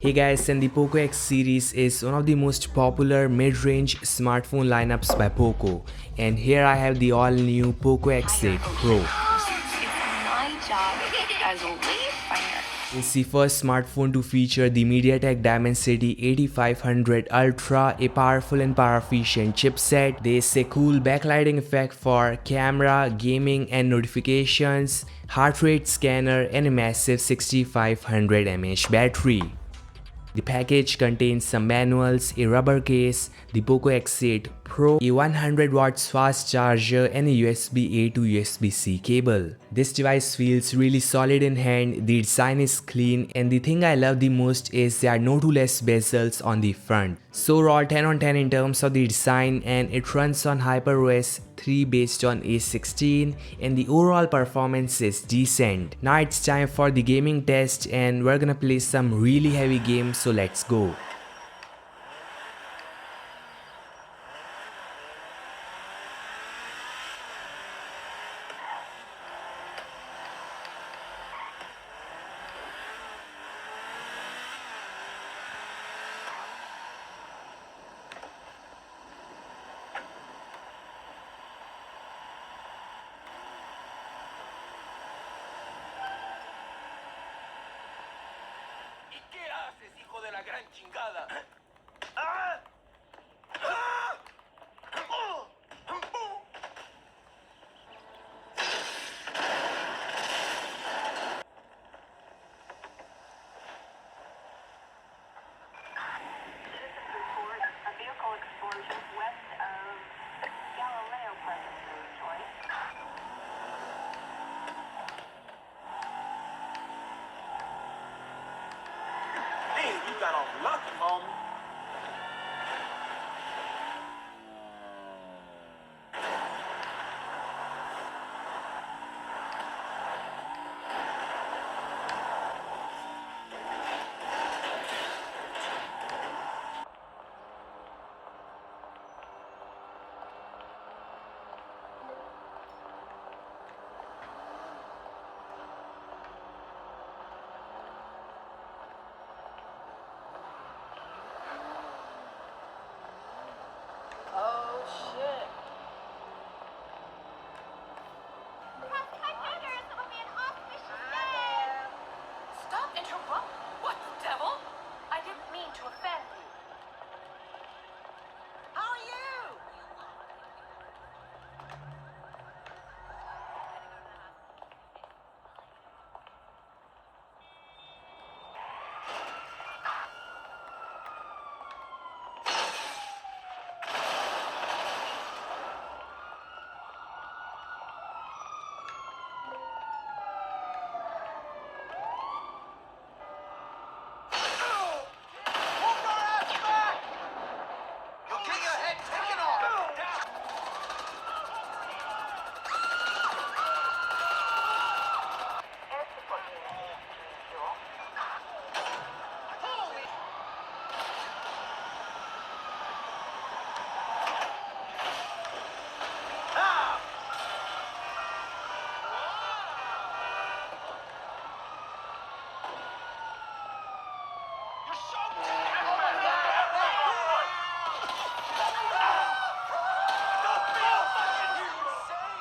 Hey guys, and the POCO X series is one of the most popular mid-range smartphone lineups by POCO, and here I have the all-new POCO X8 Pro. It's my job as a wayfinder. It's the first smartphone to feature the MediaTek Dimensity 8500 Ultra, a powerful and power-efficient chipset. There's a cool backlighting effect for camera, gaming and notifications, heart rate scanner and a massive 6500 mAh battery. The package contains some manuals, a rubber case, the POCO X8 Pro, a 100 watts fast charger and a USB-A to USB-C cable. This device feels really solid in hand, the design is clean, and the thing I love the most is there are no two less bezels on the front. So raw 10 on 10 in terms of the design, and it runs on HyperOS 3 based on A16, and the overall performance is decent. Now it's time for the gaming test and we're gonna play some really heavy games, so let's go. ¿Qué haces, hijo de la gran chingada? ¡Ah! ¡Ah! ¡Oh! ¡Oh! Citizens report a vehicle explosion west of Galileo Preparatory Joint. Man, you got off lucky, homie. Oh shit. Stop interrupt. What the devil? I didn't mean to offend you. How are you? Hold your ass back! You'll get your head taken off! Air support unit. Fuel. Holy! Ah! You're so Don't be a fucking insane!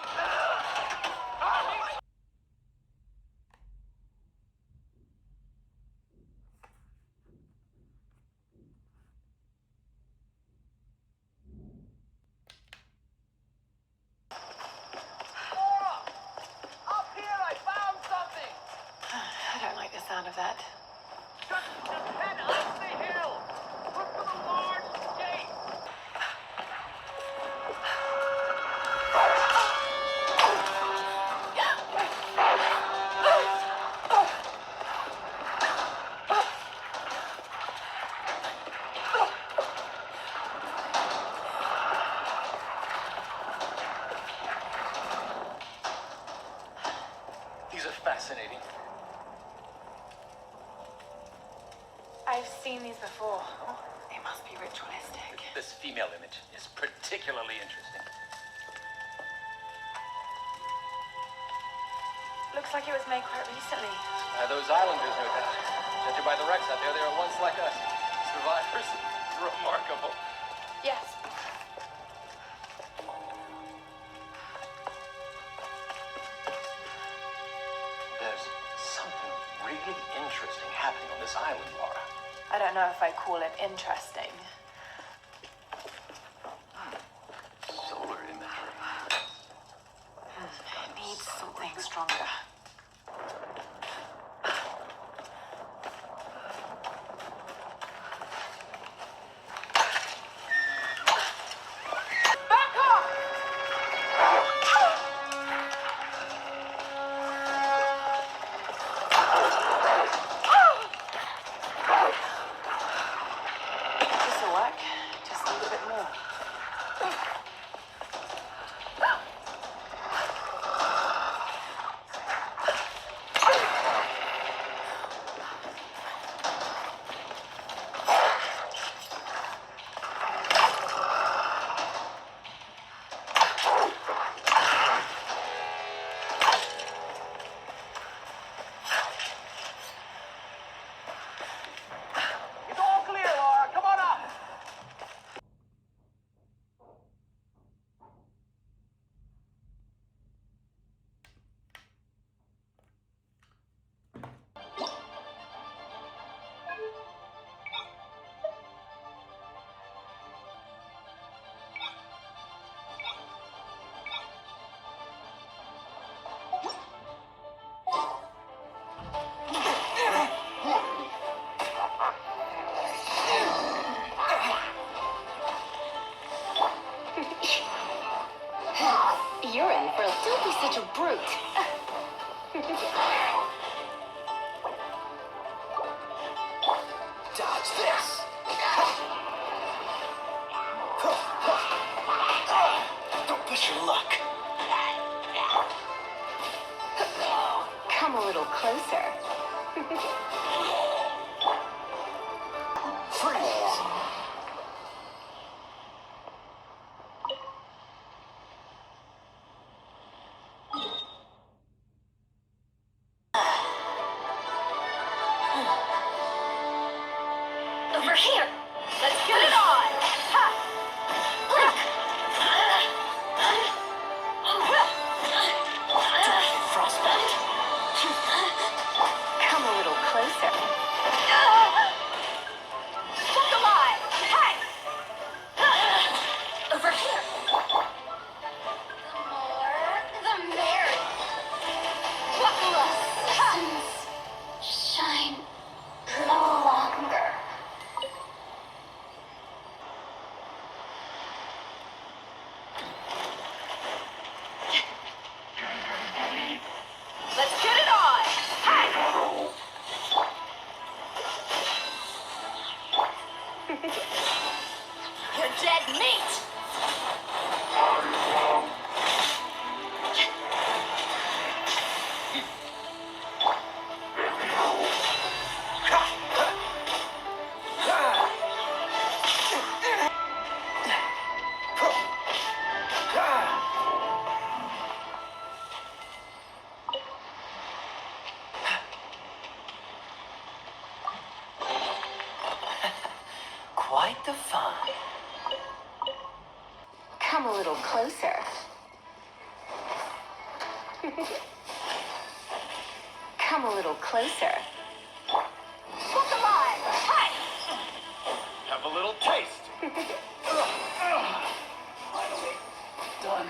Up here, I found something! I don't like the sound of that. Just head up the hill! Look for the large gate! These are fascinating. I've seen these before. They must be ritualistic. This female image is particularly interesting. Looks Looks like it was made quite recently. Those islanders, no doubt. Judging by the wrecks out there, they were once like us. Survivors. Remarkable. Yes. There's something really interesting happening on this island, Laura. I don't know if I call it interesting. Solar imagery. It needs something stronger. Back off! This'll work. Just need a bit more. It's all clear, Laura. Come on up. You're in for a... Don't be such a brute. Dodge this. Don't push your luck. Come a little closer. Freeze. Over here. Let's get it on. Ha. Frostbite. Come a little closer. Look alive. Hey. Over here. The more, the merry. Buckle us. Shine no longer. Let's get it on! Hey! You're dead meat. Quite the fun. Come a little closer. Come a little closer. Look alive. Hey. Have a little taste. Finally done.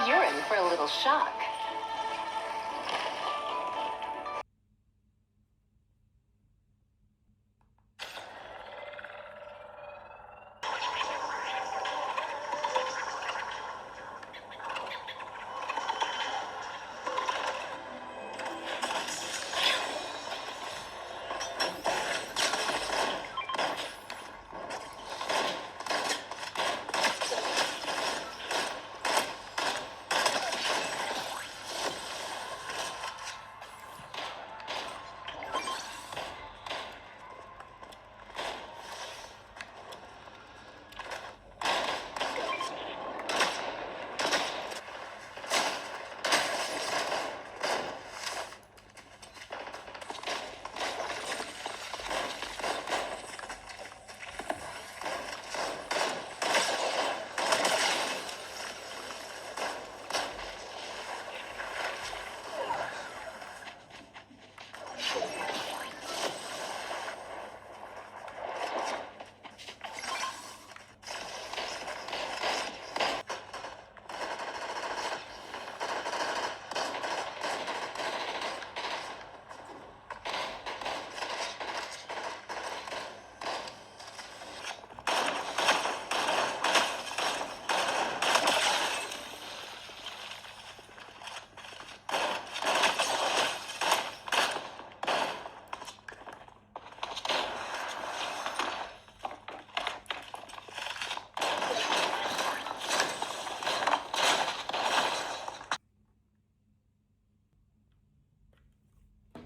You're in for a little shock.